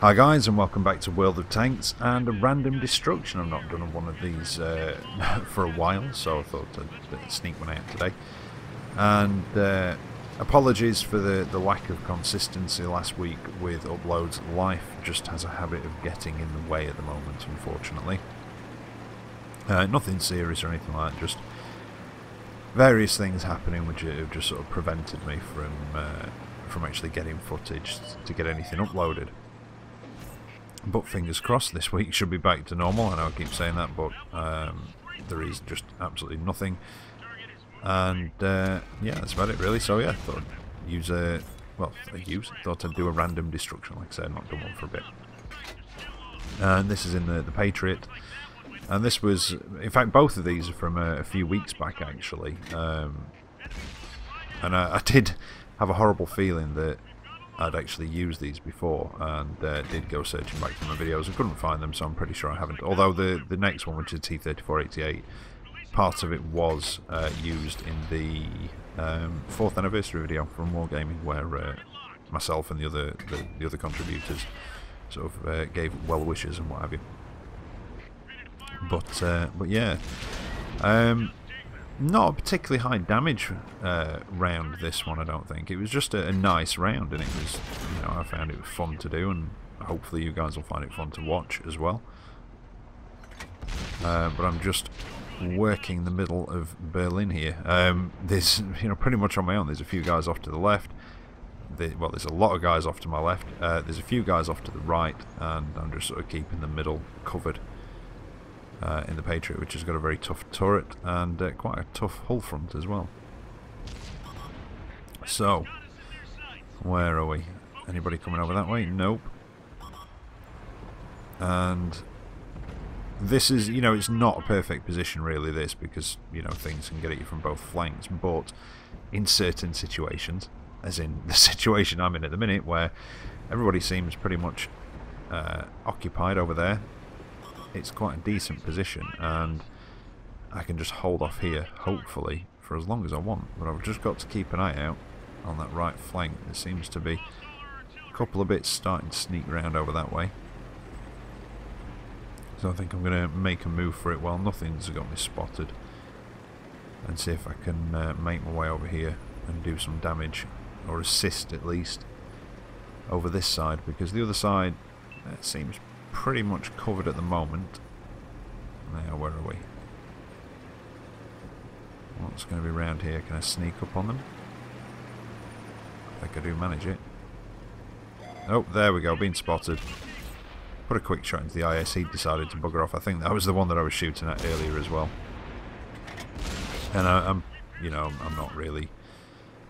Hi guys, and welcome back to World of Tanks and a Random Destruction. I've not done one of these for a while, so I thought I'd sneak one out today. And apologies for the lack of consistency last week with uploads. Life just has a habit of getting in the way at the moment, unfortunately. Nothing serious or anything like that, just various things happening which have just sort of prevented me from actually getting footage to get anything uploaded. But fingers crossed, this week should be back to normal. I know I keep saying that, but there is just absolutely nothing. And yeah, that's about it really. So yeah, thought thought I'd do a random destruction. Like I said, not done one for a bit. And this is in the Patriot. And this was, in fact, both of these are from a few weeks back actually. And I did have a horrible feeling that I'd actually used these before, and did go searching back through my videos. I couldn't find them, so I'm pretty sure I haven't. Although the next one, which is T3488, part of it was used in the 4th anniversary video from Wargaming, where myself and the other contributors sort of gave well wishes and what have you. But yeah. Not a particularly high damage round, this one, I don't think. It was just a nice round, and it was, you know, I found it was fun to do, and hopefully you guys will find it fun to watch as well. But I'm just working the middle of Berlin here. There's, you know, pretty much on my own. There's a few guys off to the left. Well, there's a lot of guys off to my left. There's a few guys off to the right, and I'm just sort of keeping the middle covered. In the Patriot, which has got a very tough turret and quite a tough hull front as well. So, where are we? Anybody coming over that way? Nope. And this is, you know, it's not a perfect position really, this, because, you know, things can get at you from both flanks, but in certain situations, as in the situation I'm in at the minute, where everybody seems pretty much occupied over there, it's quite a decent position, and I can just hold off here, hopefully, for as long as I want. But I've just got to keep an eye out on that right flank. There seems to be a couple of bits starting to sneak around over that way. So I think I'm going to make a move for it while nothing's got me spotted, and see if I can make my way over here and do some damage, or assist at least, over this side, because the other side seems pretty much covered at the moment. Now, where are we? What's going to be around here? Can I sneak up on them? I think I do manage it. Oh, there we go, being spotted. Put a quick shot into the IS. He decided to bugger off. I think that was the one that I was shooting at earlier as well. And I'm not really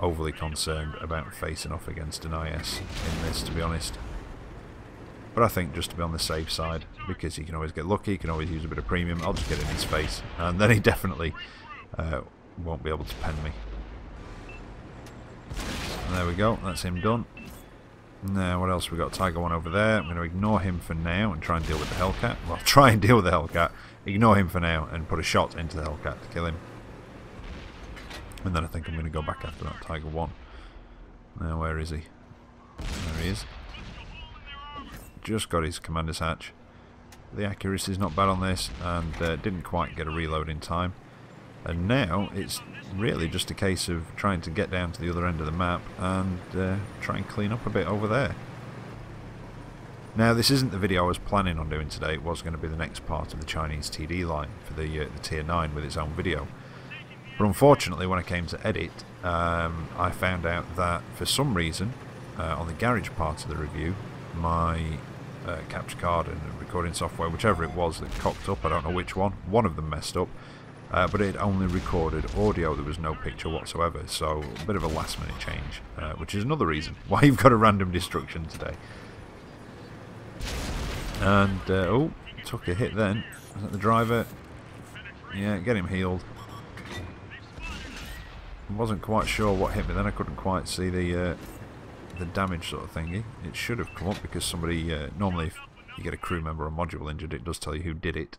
overly concerned about facing off against an IS in this, to be honest. But I think just to be on the safe side, because you can always get lucky, you can always use a bit of premium, I'll just get in his face, and then he definitely won't be able to pen me. And there we go, that's him done. Now, what else we got? Tiger 1 over there. I'm going to ignore him for now and try and deal with the Hellcat. Well, try and deal with the Hellcat, ignore him for now, and put a shot into the Hellcat to kill him. And then I think I'm going to go back after that Tiger 1. Now, where is he? There he is. Just got his commander's hatch. The accuracy is not bad on this, and didn't quite get a reload in time. And now it's really just a case of trying to get down to the other end of the map and try and clean up a bit over there. Now, this isn't the video I was planning on doing today. It was going to be the next part of the Chinese TD line for the Tier 9 with its own video. But unfortunately, when I came to edit, I found out that for some reason, on the garage part of the review, my capture card and recording software, whichever it was that cocked up, I don't know which one of them messed up, but it only recorded audio. There was no picture whatsoever, so a bit of a last minute change, which is another reason why you've got a random destruction today. And oh, took a hit then. Was that the driver? Yeah, get him healed. I wasn't quite sure what hit me then. I couldn't quite see the damage sort of thingy. It should have come up because somebody, normally if you get a crew member or module injured, it does tell you who did it.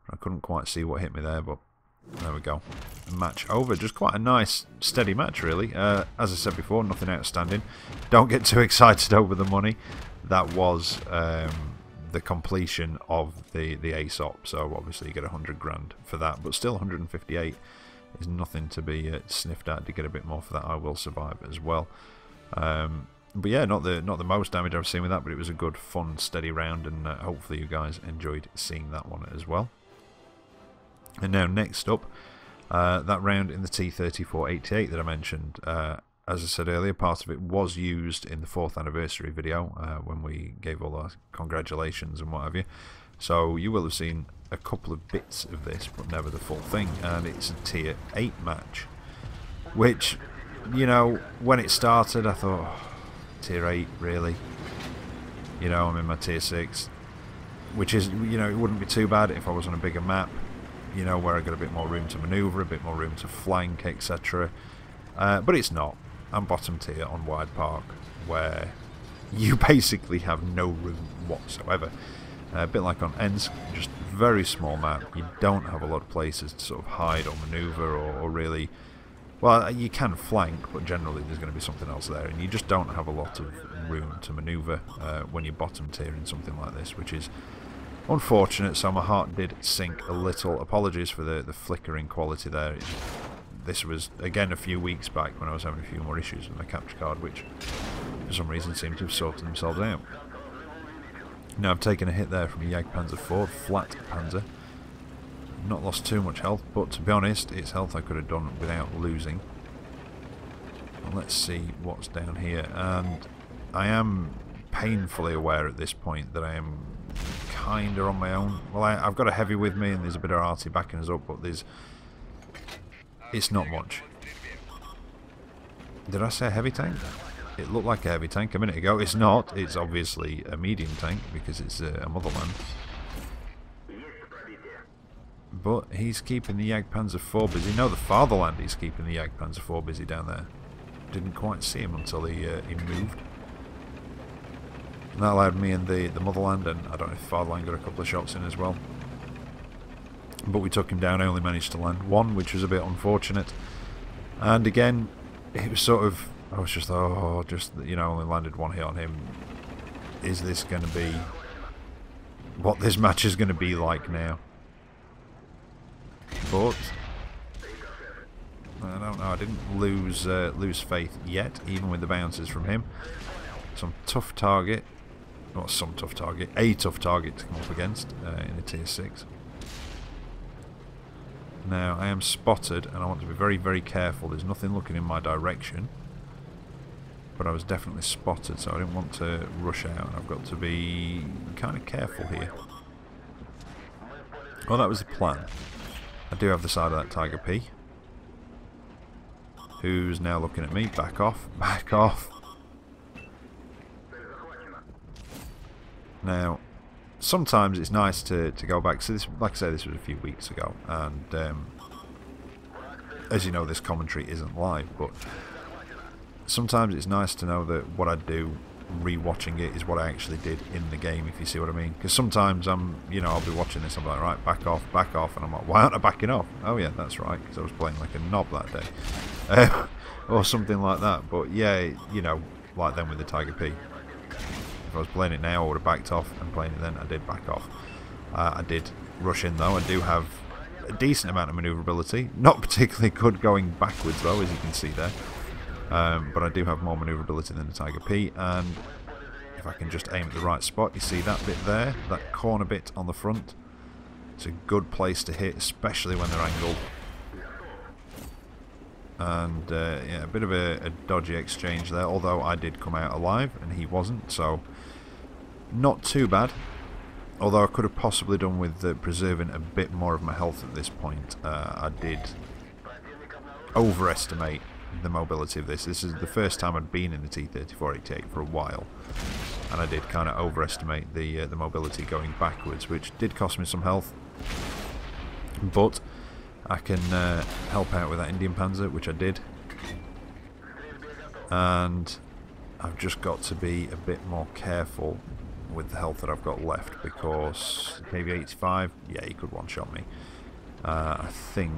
I couldn't quite see what hit me there, but there we go. Match over. Just quite a nice, steady match, really. As I said before, nothing outstanding. Don't get too excited over the money. that was the completion of the ASOP. So obviously you get 100 grand for that, but still 158 is nothing to be sniffed at. To get a bit more for that, I Will Survive as well. But yeah, not the most damage I've seen with that, but it was a good, fun, steady round, and hopefully you guys enjoyed seeing that one as well. And now next up, that round in the T-34-88 that I mentioned. As I said earlier, part of it was used in the 4th anniversary video when we gave all our congratulations and what have you. So you will have seen a couple of bits of this, but never the full thing. And it's a Tier 8 match, which, you know, when it started I thought, oh, Tier 8, really? You know, I'm in my Tier 6, which is, you know, it wouldn't be too bad if I was on a bigger map, you know, where I got a bit more room to manoeuvre, a bit more room to flank, etc. But it's not. I'm bottom tier on Wide Park, where you basically have no room whatsoever. A bit like on Ensk, just very small map. You don't have a lot of places to sort of hide or manoeuvre or really... Well, you can flank, but generally there's going to be something else there, and you just don't have a lot of room to manoeuvre when you're bottom tier in something like this, which is unfortunate. So my heart did sink a little. Apologies for the flickering quality there. This was, again, a few weeks back when I was having a few more issues with my capture card, which for some reason seem to have sorted themselves out. Now I've taken a hit there from a Jagdpanzer IV, flat Panzer. Not lost too much health, but to be honest, it's health I could have done without losing. Well, let's see what's down here, and I am painfully aware at this point that I am kinda on my own. Well, I've got a heavy with me, and there's a bit of arty backing us up, but it's not much. Did I say a heavy tank? It looked like a heavy tank a minute ago. It's not. It's obviously a medium tank because it's a Motherland. But he's keeping the Jagdpanzer IV busy. No, the Fatherland is keeping the Jagdpanzer IV busy down there. Didn't quite see him until he moved. And that allowed me and the Motherland, and I don't know if Fatherland got a couple of shots in as well. But we took him down. I only managed to land one, which was a bit unfortunate. And again, it was sort of, I was just, oh, just, you know, only landed one hit on him. Is this going to be what this match is going to be like now? But I don't know. I didn't lose faith yet, even with the bounces from him. Some tough target, not some tough target, a tough target to come up against in a Tier 6. Now I am spotted, and I want to be very, very careful. There's nothing looking in my direction, but I was definitely spotted, so I didn't want to rush out. I've got to be kind of careful here. Well, that was the plan. I do have the side of that Tiger P, who's now looking at me. Back off, back off. Now, sometimes it's nice to go back. So this, like I say, this was a few weeks ago, and as you know, this commentary isn't live, but sometimes it's nice to know that what I do rewatching it is what I actually did in the game, if you see what I mean. Because sometimes you know, I'll be watching this, I'm like, right, back off, and I'm like, why aren't I backing off? Oh yeah, that's right, because I was playing like a knob that day, or something like that. But yeah, you know, like then with the Tiger P, if I was playing it now, I would have backed off, and playing it then, I did back off. I did rush in though. I do have a decent amount of manoeuvrability, not particularly good going backwards though, as you can see there. But I do have more manoeuvrability than the Tiger P, and if I can just aim at the right spot, you see that bit there, that corner bit on the front, it's a good place to hit, especially when they're angled. And yeah, a bit of a dodgy exchange there, although I did come out alive and he wasn't, so not too bad. Although I could have possibly done with preserving a bit more of my health at this point. I did overestimate the mobility of this. This is the first time I'd been in the T-34-88 for a while, and I did kind of overestimate the mobility going backwards, which did cost me some health. But I can help out with that Indian Panzer, which I did, and I've just got to be a bit more careful with the health that I've got left, because KV-85, yeah, he could one-shot me. I think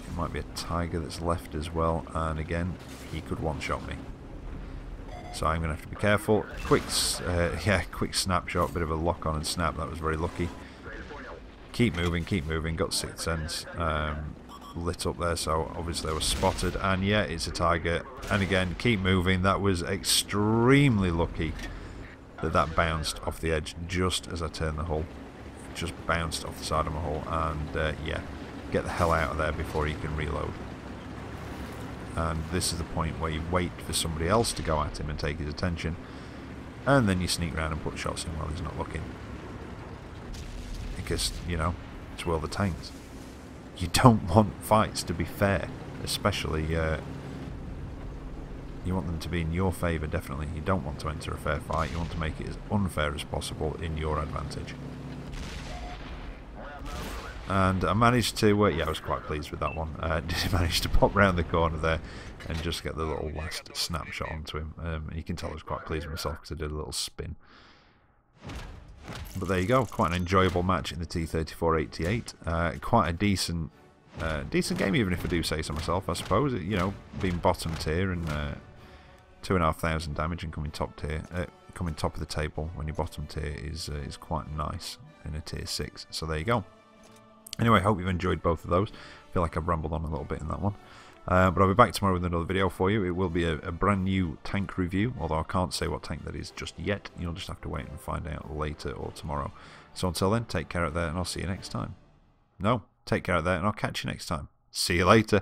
it might be a Tiger that's left as well, and again, he could one-shot me. So I'm going to have to be careful. Quick snapshot, bit of a lock on and snap. That was very lucky. Keep moving, got sixth sense. Lit up there, so obviously I was spotted. And yeah, it's a target. And again, keep moving. That was extremely lucky that bounced off the edge just as I turned the hull. Just bounced off the side of my hull. And yeah, get the hell out of there before you can reload. And this is the point where you wait for somebody else to go at him and take his attention, and then you sneak around and put shots in while he's not looking. Because, you know, it's World of Tanks. You don't want fights to be fair, especially you want them to be in your favour, definitely. You don't want to enter a fair fight, you want to make it as unfair as possible in your advantage. And I managed to, yeah, I was quite pleased with that one. Did manage to pop round the corner there and just get the little last snapshot onto him. You can tell I was quite pleased with myself because I did a little spin. But there you go, quite an enjoyable match in the T-34-88. Quite a decent game, even if I do say so myself, I suppose. You know, being bottom tier and 2,500 damage and coming top tier, coming top of the table when you're bottom tier is quite nice in a tier 6. So there you go. Anyway, I hope you've enjoyed both of those. I feel like I've rambled on a little bit in that one. But I'll be back tomorrow with another video for you. It will be a brand new tank review, although I can't say what tank that is just yet. You'll just have to wait and find out later or tomorrow. So until then, take care out there and I'll see you next time. No, take care out there and I'll catch you next time. See you later.